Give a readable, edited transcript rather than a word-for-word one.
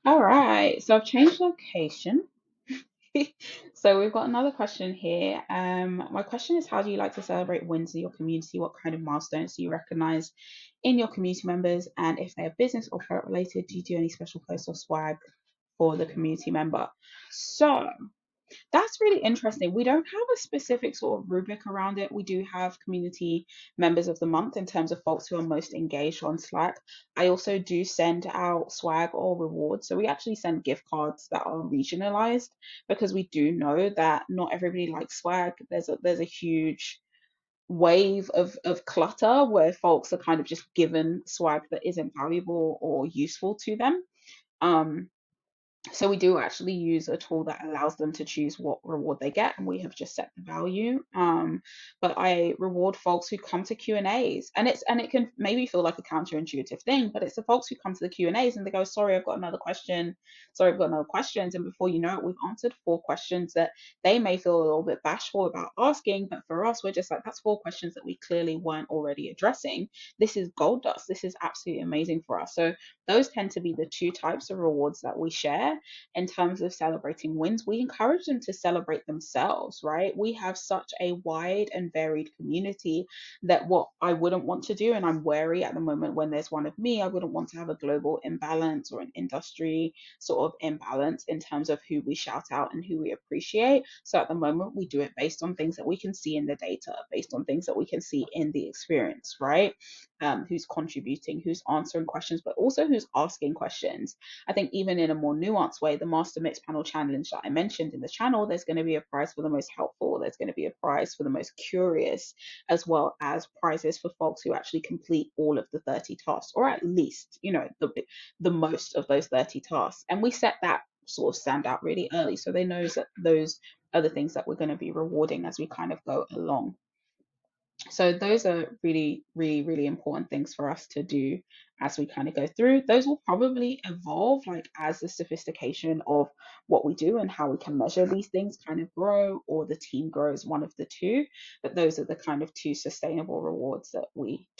All right, so I've changed location. So we've got another question here. My question is, how do you like to celebrate wins in your community? What kind of milestones do you recognize in your community members? And if they're business or product related, do you do any special posts or swag for the community member? So that's really interesting. We don't have a specific sort of rubric around it. We do have community members of the month in terms of folks who are most engaged on Slack. I also do send out swag or rewards. So we actually send gift cards that are regionalized because we do know that not everybody likes swag. There's a huge wave of clutter where folks are kind of just given swag that isn't valuable or useful to them. Um, so we do actually use a tool that allows them to choose what reward they get, and we have just set the value. But I reward folks who come to Q and A's, and it can maybe feel like a counterintuitive thing, but it's the folks who come to the Q and A's and they go, "Sorry, I've got another question. Sorry, I've got another questions." And before you know it, we've answered four questions that they may feel a little bit bashful about asking, but for us, we're just like, that's four questions that we clearly weren't already addressing. This is gold dust. This is absolutely amazing for us. So those tend to be the two types of rewards that we share in terms of celebrating wins. We encourage them to celebrate themselves, right? We have such a wide and varied community that what I wouldn't want to do, and I'm wary at the moment when there's one of me, I wouldn't want to have a global imbalance or an industry sort of imbalance in terms of who we shout out and who we appreciate. So at the moment, we do it based on things that we can see in the data, based on things that we can see in the experience, right? Who's contributing, who's answering questions, but also who's asking questions. I think even in a more nuanced way, the Master Mix Panel challenge that I mentioned in the channel, there's going to be a prize for the most helpful, there's going to be a prize for the most curious, as well as prizes for folks who actually complete all of the 30 tasks, or at least, the most of those 30 tasks. And we set that sort of stand out really early so they know that those are the things that we're going to be rewarding as we kind of go along. So those are really, really, really important things for us to do as we kind of go through. Those will probably evolve like as the sophistication of what we do and how we can measure these things kind of grow, or the team grows, one of the two. But those are the kind of two sustainable rewards that we